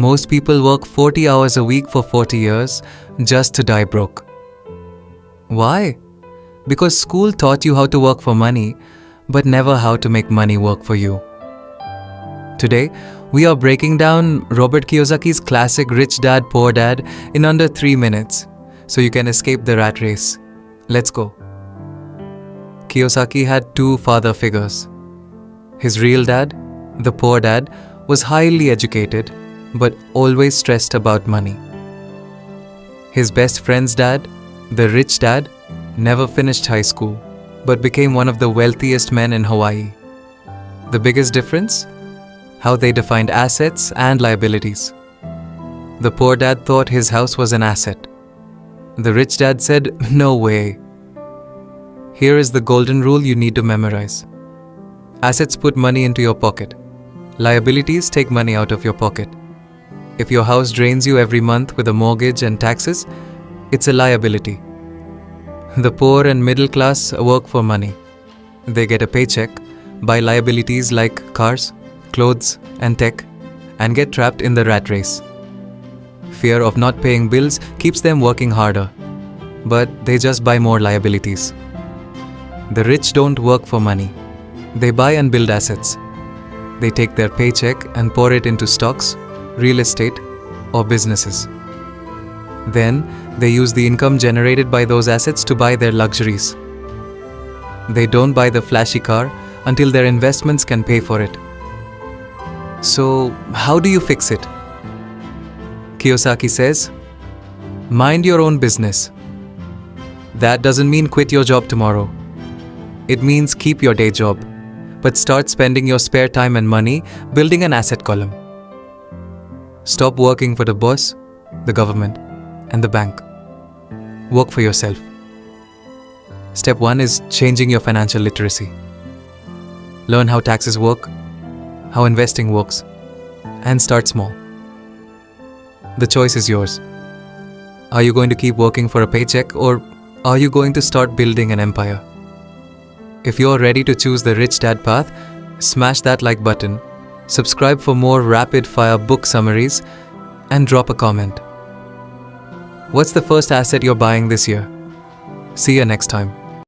Most people work 40 hours a week for 40 years just to die broke. Why? Because school taught you how to work for money, but never how to make money work for you. Today, we are breaking down Robert Kiyosaki's classic Rich Dad, Poor Dad in under 3 minutes, so you can escape the rat race. Let's go. Kiyosaki had two father figures. His real dad, the poor dad, was highly educated, but always stressed about money. His best friend's dad, the rich dad, never finished high school, but became one of the wealthiest men in Hawaii. The biggest difference? How they defined assets and liabilities. The poor dad thought his house was an asset. The rich dad said, "No way." Here is the golden rule you need to memorize. Assets put money into your pocket. Liabilities take money out of your pocket. If your house drains you every month with a mortgage and taxes, it's a liability. The poor and middle class work for money. They get a paycheck, buy liabilities like cars, clothes, and tech, and get trapped in the rat race. Fear of not paying bills keeps them working harder, but they just buy more liabilities. The rich don't work for money. They buy and build assets. They take their paycheck and pour it into stocks, real estate, or businesses. Then, they use the income generated by those assets to buy their luxuries. They don't buy the flashy car until their investments can pay for it. So, how do you fix it? Kiyosaki says, mind your own business. That doesn't mean quit your job tomorrow. It means keep your day job, but start spending your spare time and money building an asset column. Stop working for the boss, the government, and the bank. Work for yourself. Step 1 is changing your financial literacy. Learn how taxes work, how investing works, and start small. The choice is yours. Are you going to keep working for a paycheck, or are you going to start building an empire? If you're ready to choose the rich dad path, smash that like button, subscribe for more rapid-fire book summaries, and drop a comment. What's the first asset you're buying this year? See you next time.